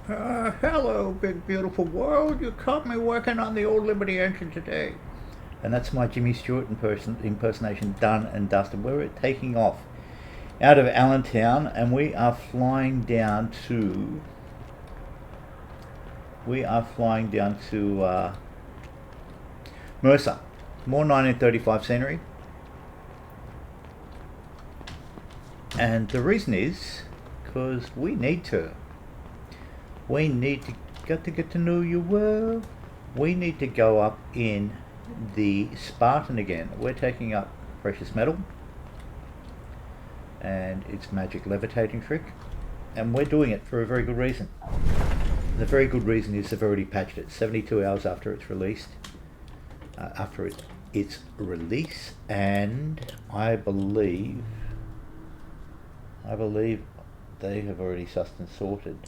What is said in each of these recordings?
Hello, big beautiful world. You caught me working on the old Liberty engine today. And that's my Jimmy Stewart impersonation done and dusted. We're taking off out of Allentown and we are flying down to Mercer. More 1935 scenery. And the reason is because we need to. We need to get to know your world. We need to go up in the Spartan again. We're taking up precious metal and its magic levitating trick, and we're doing it for a very good reason. The very good reason is they've already patched it 72 hours after it's released, its release, and I believe they have already sussed and sorted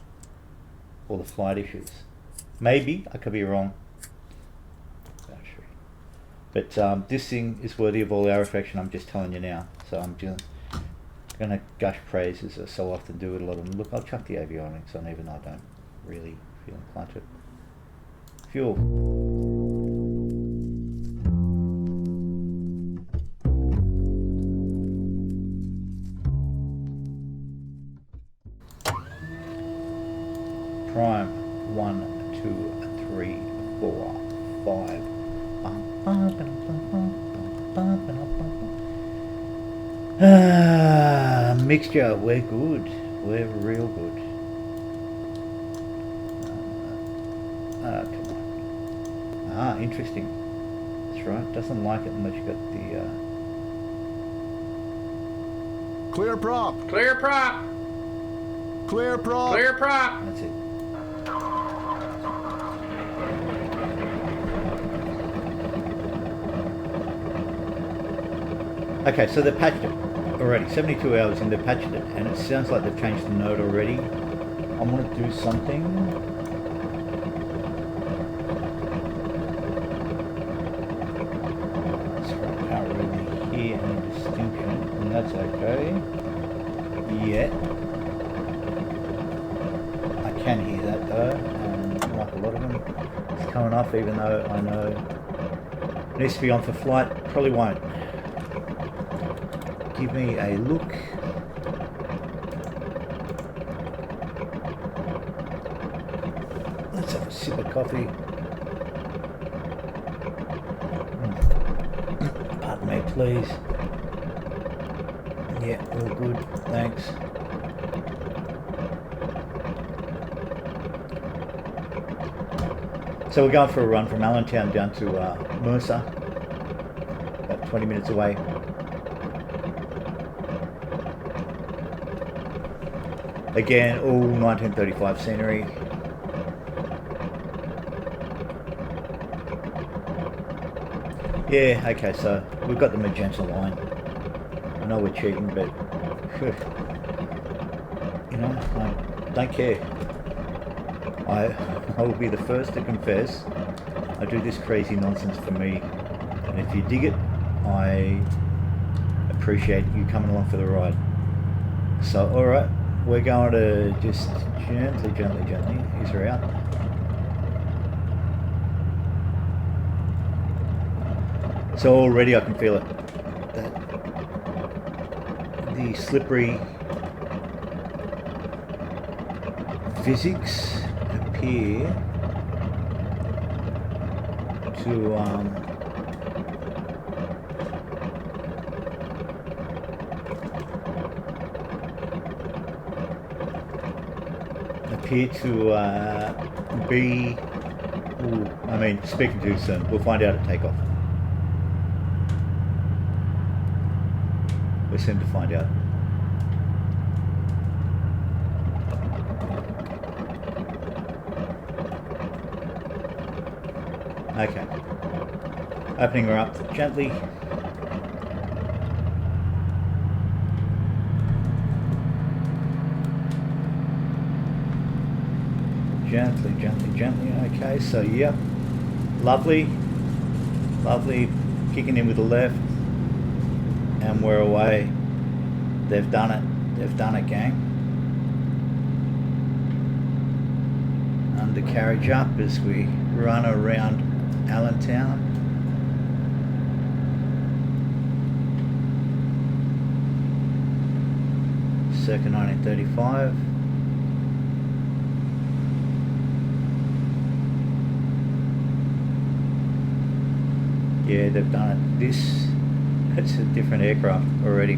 all the flight issues. Maybe, I could be wrong. But this thing is worthy of all our affection, I'm just telling you now. So I'm just going to gush praise as I so often do with a lot of them. Look, I'll chuck the avionics on even though I don't really feel inclined to. Fuel. Prime 1, 2, 3, 4, 5. Mixture, we're good. We're real good. Come on. Interesting. That's right. Doesn't like it unless you got the. Clear prop. Clear prop. Clear prop. Clear prop. That's it. Okay, so they've patched it already. 72 hours in, they've patched it, and it sounds like they've changed the node already. I'm going to do something. Sorry, I can't really hear any distinction, and that's okay. Yet. I can hear that though, and like a lot of them, it's coming off even though I know it needs to be on for flight. Probably won't. Give me a look. Let's have a sip of coffee. Pardon me, please. Yeah, all good. Thanks. So we're going for a run from Allentown down to Mercer, about 20 minutes away. Again, all 1935 scenery. Yeah, okay, so we've got the magenta line. I know we're cheating, but you know, I don't care. I will be the first to confess I do this crazy nonsense for me, and if you dig it, I appreciate you coming along for the ride. So, alright. We're going to just gently ease her out. So already I can feel it. The slippery physics appear to be, speaking too soon. We'll find out at takeoff. We're soon to find out. Okay. Opening her up gently. Gently. Okay, so yep. Lovely. Kicking in with the left. And we're away. They've done it, gang. undercarriage up as we run around Allentown. Circa 1935. Yeah, they've done it. It's a different aircraft already.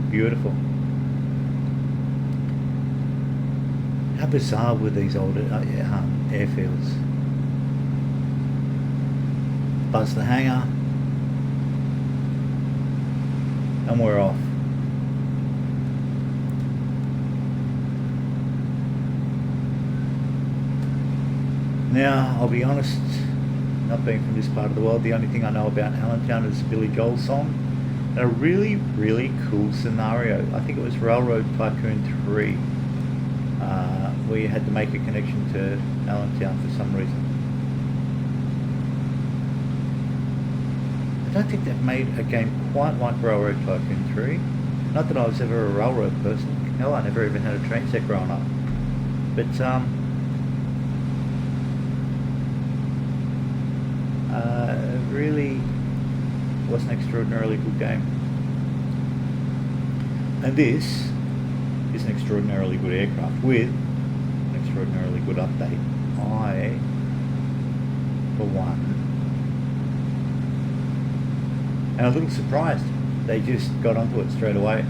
Beautiful. How bizarre were these old airfields? Buzz the hangar. And we're off. Now, I'll be honest, not being from this part of the world, the only thing I know about Allentown is the Billy Joel song. And a really, really cool scenario. I think it was Railroad Tycoon 3, where you had to make a connection to Allentown for some reason. I don't think they've made a game quite like Railroad Tycoon 3. Not that I was ever a railroad person. Hell, I never even had a train set growing up. But it really was an extraordinarily good game. And this is an extraordinarily good aircraft with an extraordinarily good update. I, for one, and a little surprised they just got onto it straight away,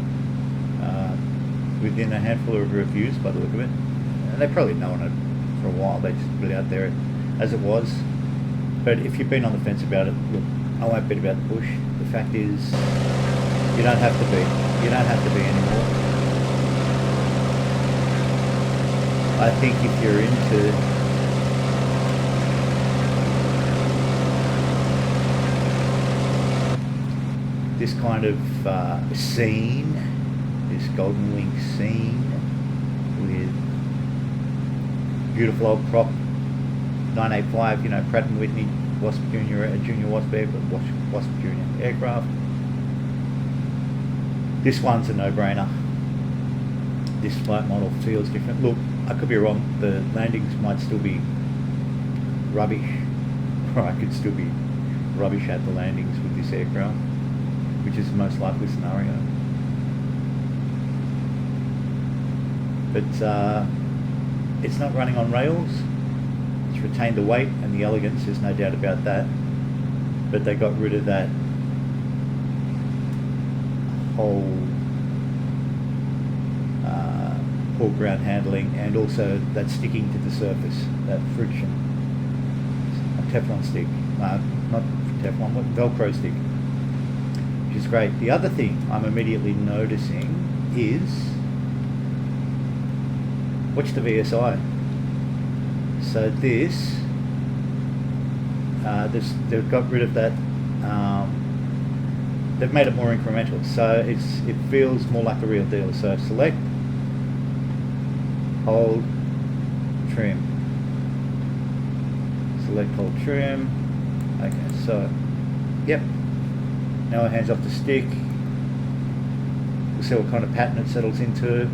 within a handful of reviews by the look of it. And they've probably known it for a while, they just put it out there as it was. But if you've been on the fence about it, look, I won't beat about the bush. The fact is, you don't have to be. You don't have to be anymore. I think if you're into this kind of scene, this Golden Wing scene with beautiful old prop 985, Pratt & Whitney Wasp Junior Wasp Junior aircraft. This one's a no-brainer. This flight model feels different. Look, I could be wrong. The landings might still be rubbish, or I could still be rubbish at the landings with this aircraft, which is the most likely scenario. But it's not running on rails. It's retained the weight and the elegance, there's no doubt about that. But they got rid of that whole poor ground handling, and also that sticking to the surface, that friction. A Teflon stick, not Teflon, what, Velcro stick, which is great. The other thing I'm immediately noticing is, watch the VSI. So this, they've got rid of that. They've made it more incremental, so it feels more like the real deal. So select, hold, trim. Select, hold, trim. Okay, so yep. Now our hands off the stick. We'll see what kind of pattern it settles into.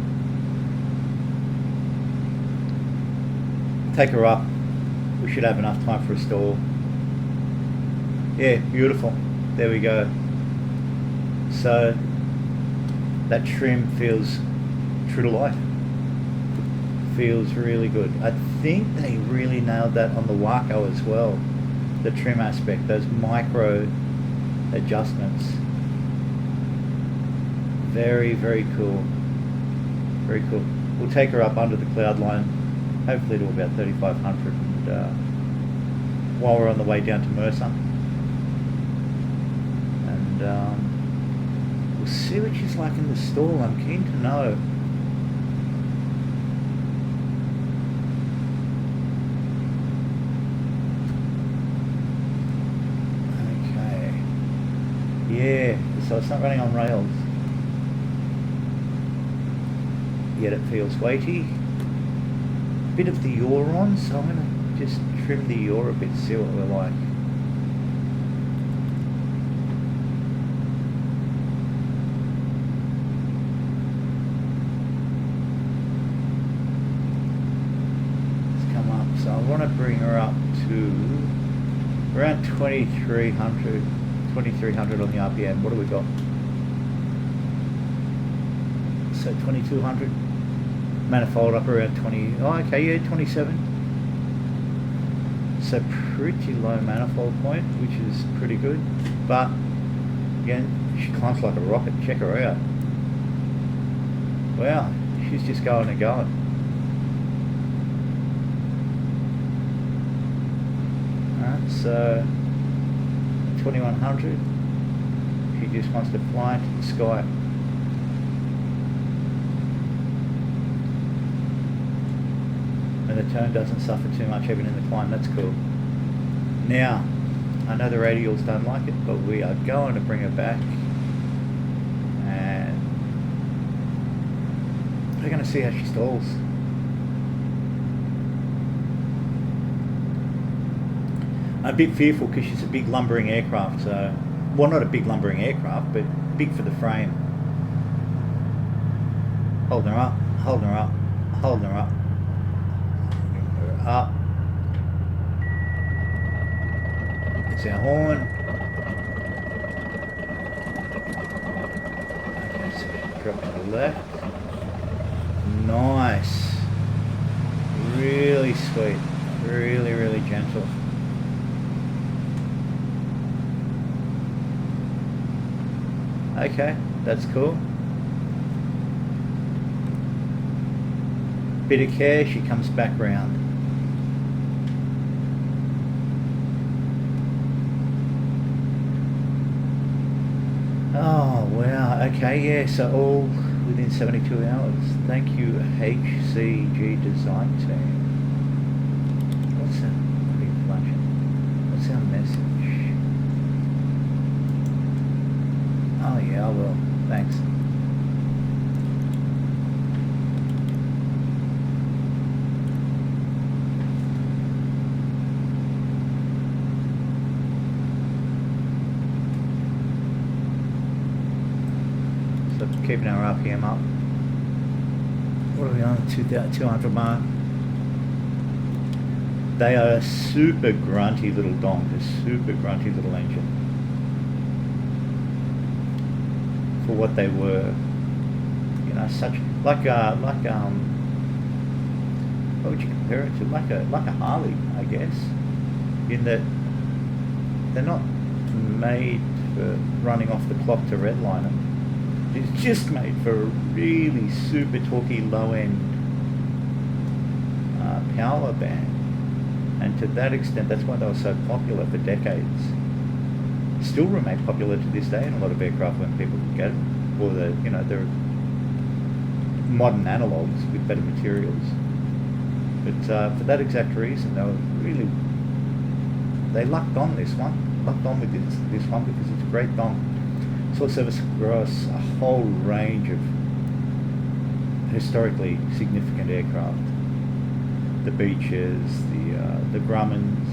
Take her up. We should have enough time for a stall. Yeah, beautiful. There we go. So that trim feels true to life. Feels really good. I think they really nailed that on the Waco as well. The trim aspect, those micro adjustments. Very, very cool. Very cool. We'll take her up under the cloud line, hopefully to about 3,500, and while we're on the way down to Mercer, and we'll see what she's like in the stall. I'm keen to know. Okay, yeah, so it's not running on rails, yet it feels weighty. Bit of the yaw on, so I'm going to just trim the yaw a bit, see what we're like. want to bring her up to around 2300 on the RPM. What do we got? So 2200. Manifold up around 20. Oh, okay, yeah, 27. So pretty low manifold point, which is pretty good. But again, she climbs like a rocket. Check her out. Wow, she's just going and going. Alright, so 2100. She just wants to fly into the sky. And the turn doesn't suffer too much even in the climb. That's cool. Now, I know the radials don't like it, but we are going to bring her back. And we're going to see how she stalls. I'm a bit fearful because she's a big lumbering aircraft. So, well, not a big lumbering aircraft, but big for the frame. Holding her up, holding her up, holding her up. Up. It's our horn. Okay, so drop to the left. Nice. Really sweet. Really, really gentle. Okay, that's cool. Bit of care, she comes back round. Oh wow, okay, yeah, so all within 72 hours. Thank you, HCG Design Team. What's that? What's our message? Oh yeah, I will. Thanks. Keeping our RPM up. What are we on? 200 mark. They are a super grunty little donk, a super grunty little engine. For what they were, you know, such what would you compare it to? Like a Harley, I guess. In that they're not made for running off the clock to redline them. It's just made for a really super torquey low-end power band, and to that extent, that's why they were so popular for decades. Still remain popular to this day in a lot of aircraft when people can get them, or they're modern analogues with better materials. But for that exact reason, they lucked on this one, with this one because it's a great donk. Saw service across a whole range of historically significant aircraft. The Beechers, the Grummans.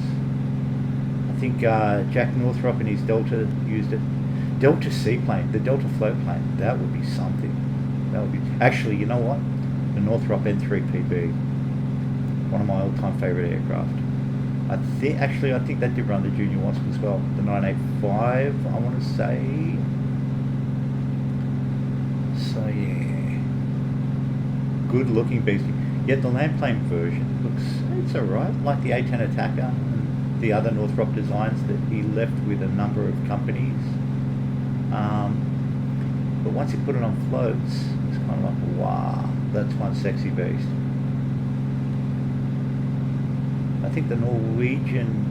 I think Jack Northrop in his Delta used it. Delta seaplane, the Delta float plane, that would be something. That would be actually, you know what? The Northrop N3PB, one of my all-time favourite aircraft. I think that did run the Junior Wasp as well. The 985, I want to say. So yeah, good looking beast. Yet the land plane version it's alright, like the A10 Attacker and the other Northrop designs that he left with a number of companies. But once he put it on floats, it's kind of like, wow, that's one sexy beast. I think the Norwegian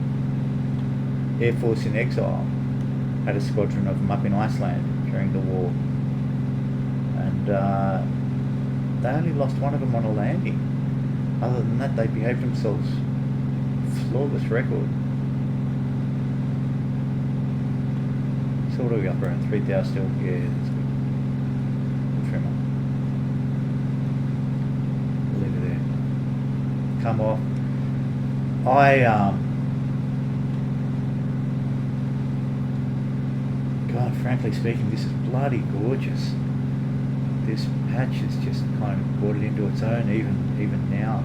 Air Force in exile had a squadron of them up in Iceland during the war. And they only lost one of them on a landing. Other than that, they behaved themselves. Flawless record. So what are we up around? 3,000 still? Yeah, that's good. Good trimmer. Leave it there. Come off. God, frankly speaking, this is bloody gorgeous. This patch has just kind of brought it into its own even now.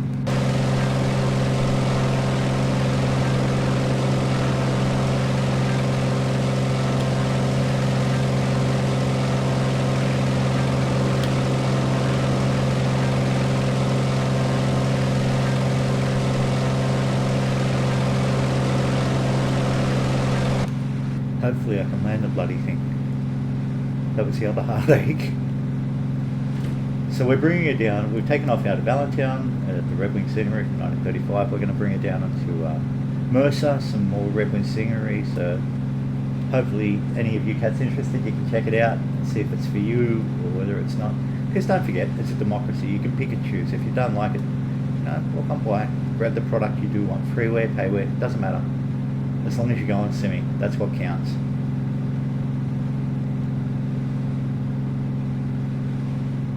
hopefully I can land the bloody thing. That was the other heartache. So we're bringing it down. We've taken off out of Allentown at the RedWings scenery from 1935. We're going to bring it down onto Mercer, some more RedWings scenery. So hopefully any of you cats interested, you can check it out and see if it's for you or whether it's not. Because don't forget, it's a democracy. You can pick and choose. If you don't like it, walk on by, grab the product you do want. Freeware, payware, doesn't matter. As long as you go on semi, that's what counts.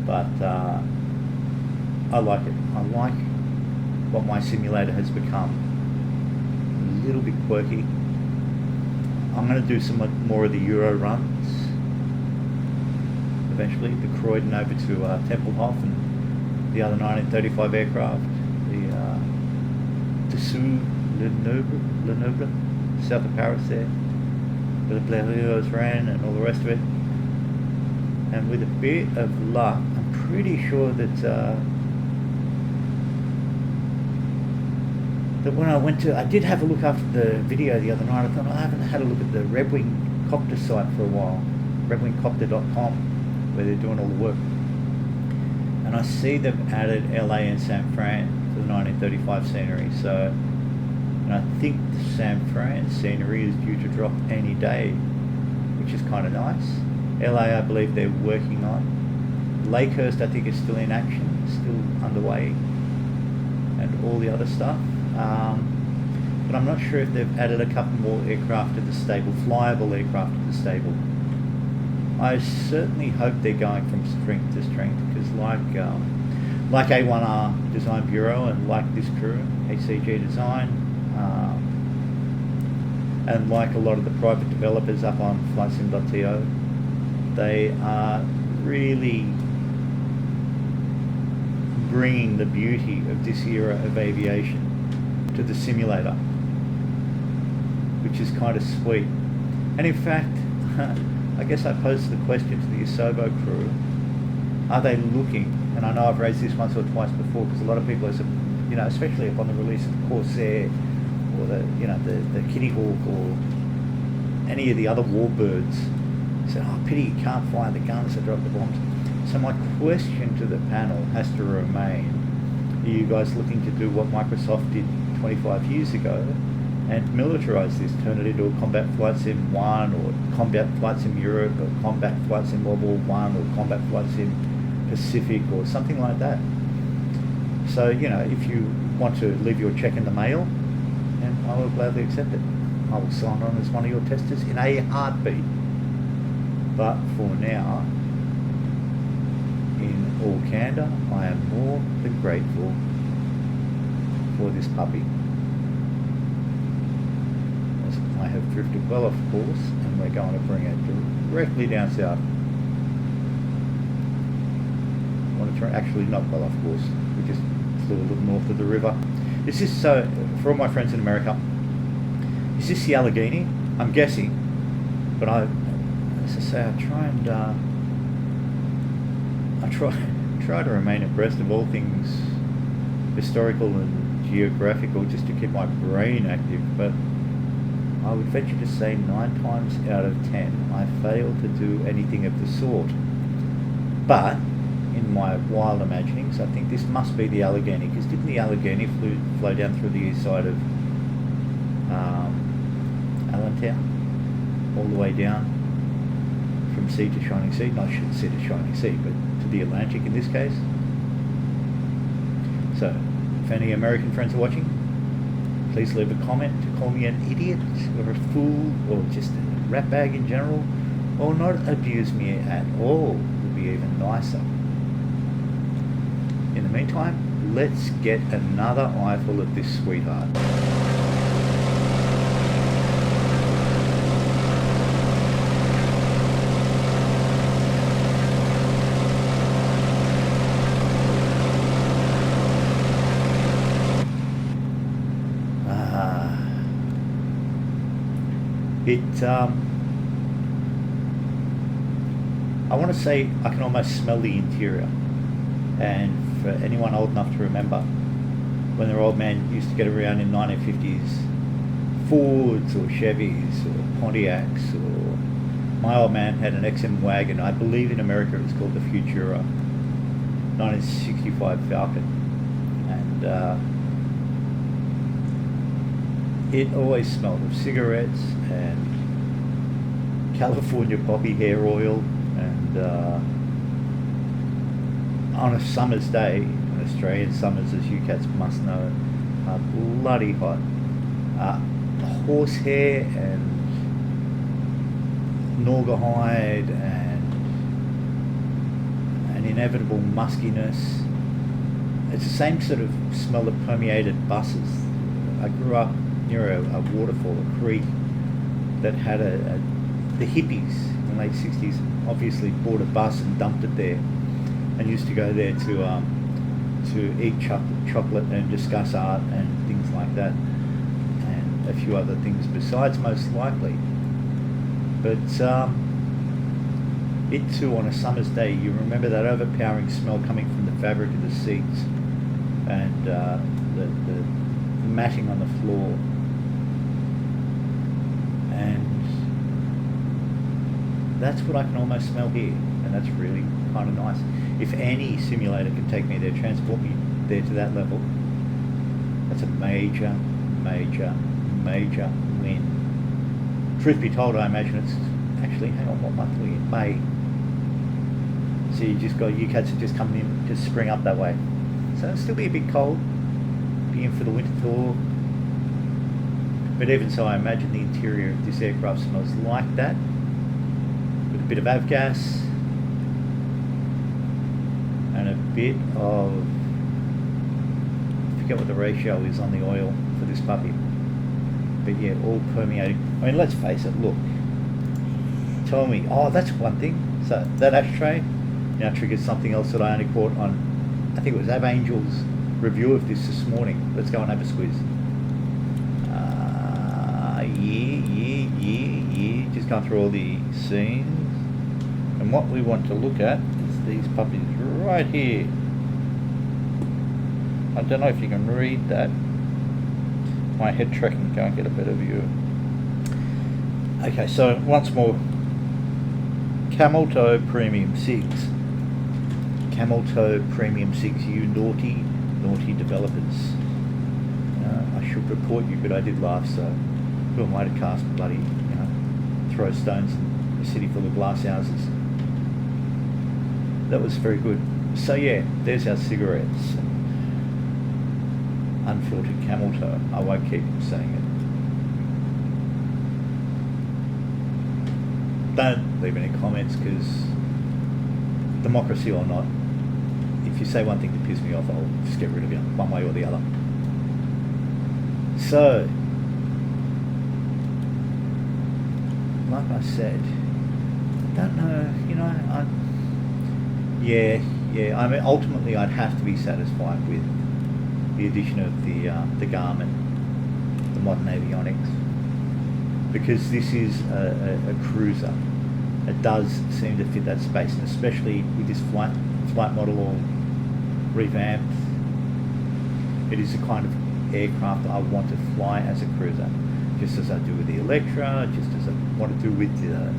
But I like it. I like what my simulator has become. A little bit quirky. I'm going to do some more of the Euro runs eventually. The Croydon over to Tempelhof and the other 1935 aircraft. The Dessous, Lenoble, south of Paris there. The Blériot's ran and all the rest of it. And with a bit of luck, I'm pretty sure that that when I did have a look after the video the other night. I thought I haven't had a look at the RedWing Copter site for a while, redwingcopter.com, where they're doing all the work. And I see they've added LA and San Fran to the 1935 scenery. So, and I think the San Fran scenery is due to drop any day, which is kind of nice. LA, I believe they're working on. Lakehurst, I think, is still in action, still underway, and all the other stuff. But I'm not sure if they've added a couple more aircraft to the stable, flyable aircraft to the stable. I certainly hope they're going from strength to strength, because like A1R Design Bureau and like this crew, HCG Design, and like a lot of the private developers up on flightsim.to, they are really bringing the beauty of this era of aviation to the simulator, which is kind of sweet. And in fact, I guess I posed the question to the Asobo crew, are they looking, and I know I've raised this once or twice before, because a lot of people are, especially upon the release of the Corsair or the Kitty Hawk or any of the other warbirds, said, oh, pity you can't fire the guns that drop the bombs. So my question to the panel has to remain, are you guys looking to do what Microsoft did 25 years ago and militarize this, turn it into a Combat Flight Sim 1 or Combat Flight Sim Europe or Combat Flight Sim World War 1 or Combat Flight Sim Pacific or something like that? So, if you want to leave your check in the mail, then I will gladly accept it. I will sign on as one of your testers in a heartbeat. But for now, in all candour, I am more than grateful for this puppy. As I have drifted well off course, and we're going to bring it directly down south. I want to try, actually not well off course, we just flew a little north of the river. Is this, so for all my friends in America, is this the Allegheny? I'm guessing, but as I say, I try and try to remain abreast of all things historical and geographical, just to keep my brain active. But I would venture to say 9 times out of 10 I fail to do anything of the sort. But in my wild imaginings, I think this must be the Allegheny, because didn't the Allegheny flow down through the east side of Allentown, all the way down from sea to shining sea? Not sea to shining sea, but to the Atlantic in this case. So, if any American friends are watching, please leave a comment to call me an idiot or a fool or just a ratbag in general, or not abuse me at all. Would be even nicer. In the meantime, let's get another eyeful of this sweetheart. I want to say I can almost smell the interior. And for anyone old enough to remember, when their old man used to get around in 1950s Fords or Chevys or Pontiacs, or my old man had an XM wagon. I believe in America it's called the Futura, 1965 Falcon, and it always smelled of cigarettes and California poppy hair oil, and on a summer's day, in Australian summers, as you cats must know, are bloody hot. Horsehair and naugahyde and an inevitable muskiness. It's the same sort of smell that permeated buses. I grew up near a waterfall, a creek, that had the hippies in the late 60s obviously bought a bus and dumped it there, and used to go there to eat chocolate and discuss art and things like that, and a few other things besides, most likely. But it too, on a summer's day, you remember that overpowering smell coming from the fabric of the seats and the matting on the floor. And that's what I can almost smell here, and that's really kind of nice. If any simulator can take me there, transport me there to that level, that's a major, major, major win. Truth be told, I imagine it's actually, hang on, what month are we in? May. So you cats are just coming in, just spring up that way. So it'll still be a bit cold, be in for the winter tour. But even so, I imagine the interior of this aircraft smells like that, with a bit of avgas and a bit of, I forget what the ratio is on the oil for this puppy, but yeah, all permeating. I mean, let's face it, look, tell me, oh, that's one thing. So that ashtray now triggers something else that I only caught on, I think it was Av Angel's review of this morning. Let's go and have a squeeze. Yeah. Just going through all the scenes. And what we want to look at is these puppies right here. I don't know if you can read that. My head tracking can't get a better view. Okay, so once more, Camel Toe Premium 6. Camel Toe Premium 6, you naughty developers. I should report you, but I did laugh, so who am I to cast bloody, throw stones in a city full of glass houses? That was very good. So yeah, there's our cigarettes. Unfiltered Camel Toe. I won't keep saying it. Don't leave any comments, because democracy or not, if you say one thing to piss me off, I'll just get rid of you, one way or the other. So, like I said, I don't know, I mean, ultimately I'd have to be satisfied with the addition of the Garmin, the modern avionics, because this is a cruiser. It does seem to fit that space, and especially with this flight model all revamped, it is the kind of aircraft I want to fly as a cruiser, just as I do with the Electra, just as I want to do with the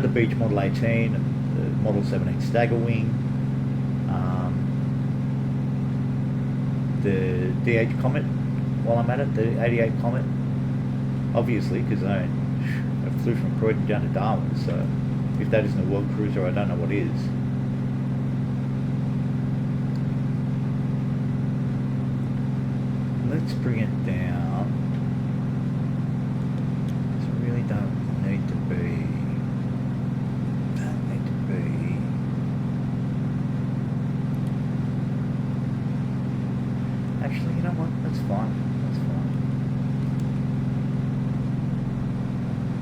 Beach Model 18 and the Model 17 Staggerwing, the DH Comet, while I'm at it, the 88 Comet, obviously, because I flew from Croydon down to Darwin, so if that isn't a world cruiser, I don't know what is. Let's bring it down. So I really don't need to be. Actually, you know what? That's fine.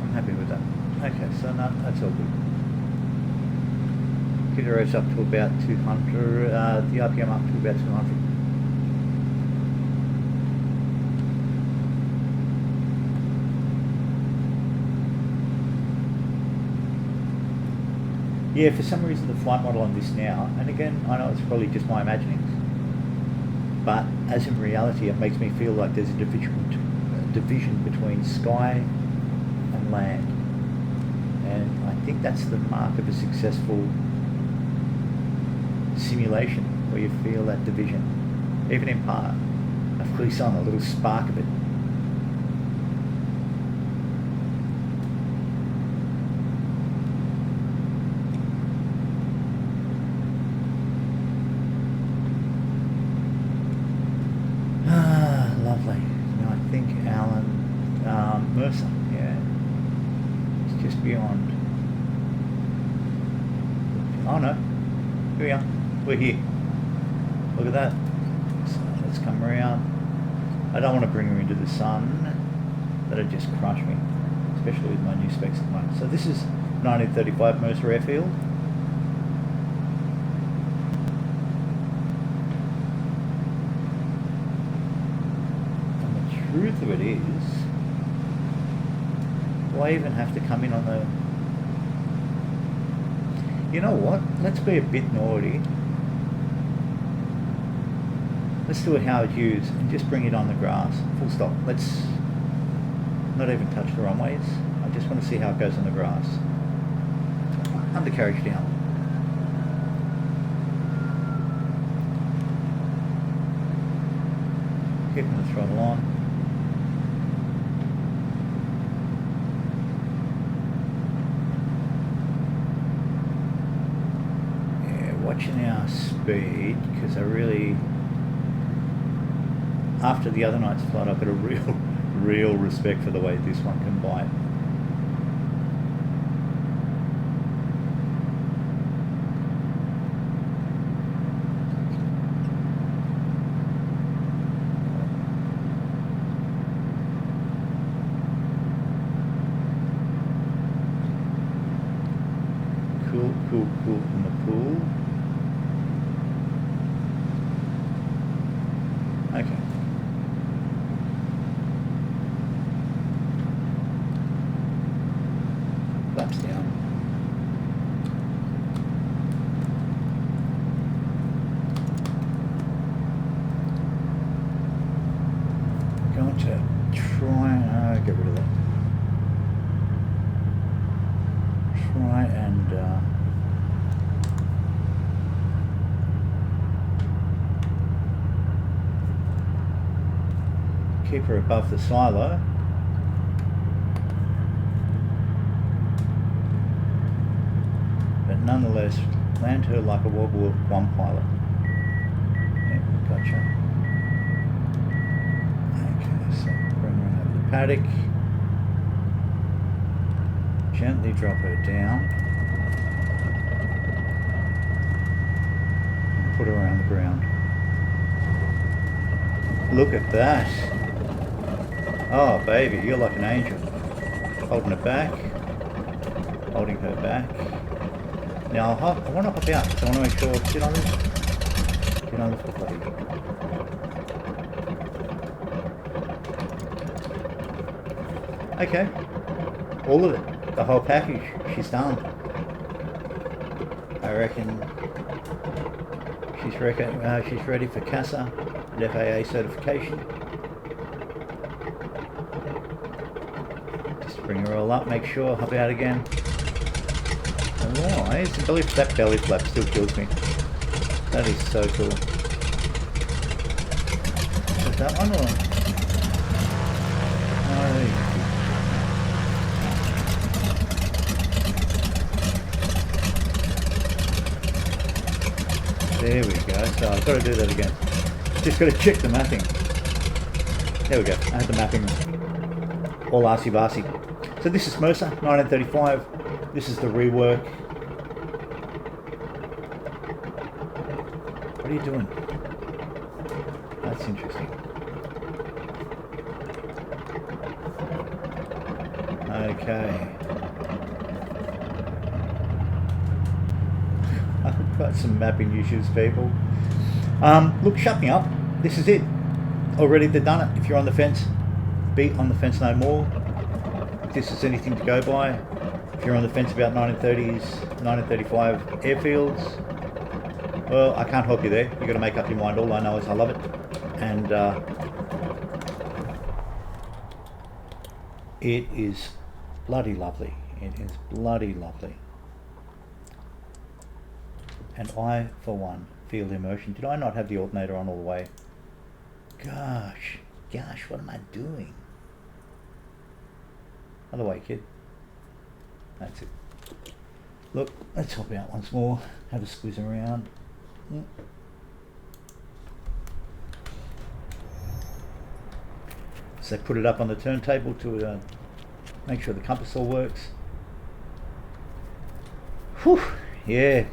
I'm happy with that. Okay, so no, that's all good. Gyro's up to about 200. The RPM up to about 200. Yeah, for some reason the flight model on this now, and again, I know it's probably just my imaginings, but as in reality it makes me feel like there's a division between sky and land. And I think that's the mark of a successful simulation, where you feel that division, even in part, a frisson, a little spark of it. Lovely. Now I think Mercer, yeah, it's just beyond. Oh no, here we are. We're here. Look at that. So let's come around. I don't want to bring her into the sun. That'd just crush me, especially with my new specs at the moment. So this is 1935 Mercer airfield. Truth of it is, do I even have to come in on the... You know what? Let's be a bit naughty. Let's do a Howard Hughes and just bring it on the grass. Full stop. Let's not even touch the runways. I just want to see how it goes on the grass. Undercarriage down. Keeping the throttle on. Watching our speed, because I really, after the other night's flight, I've got a real respect for the way this one can bite. Cool in the pool. Okay. Flaps down. I'm going to try and get rid of that. Try and keep her above the silo. But nonetheless, land her like a World War I pilot. Yeah, gotcha. Okay, so bring her over the paddock. Gently drop her down. And put her around the ground. Look at that. Oh baby, you're like an angel. Holding her back. Holding her back. Now I want to hop out because I want to make sure. Get on this. Get on this buddy. Okay. All of it. The whole package. She's done. I reckon she's ready for CASA and FAA certification. Bring her all up, make sure, hop out again. Oh, that belly flap still kills me. That is so cool. Is that one or? There we go. So I've got to do that again. Just got to check the mapping. There we go. I had the mapping all arsey-barsey. So this is Mercer, 1935. This is the rework. What are you doing? That's interesting. Okay. I've got some mapping issues, people. Look, shut me up. This is it. Already they've done it. If you're on the fence, be on the fence no more. If this is anything to go by, if you're on the fence about 1930s, 1935 airfields, well, I can't help you there. You've got to make up your mind. All I know is I love it. And It is bloody lovely. It is bloody lovely. And I, for one, feel the emotion. Did I not have the alternator on all the way? Gosh, what am I doing? Other way, kid. That's it. Look, let's hop out once more. Have a squeeze around. So put it up on the turntable to make sure the compass all works. Whew, yeah.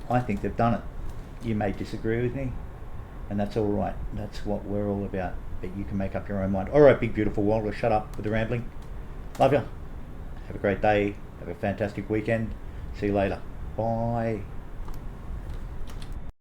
I think they've done it. You may disagree with me, and that's all right. That's what we're all about. But you can make up your own mind. All right, big beautiful world. We'll shut up with the rambling. Love you. Have a great day. Have a fantastic weekend. See you later. Bye.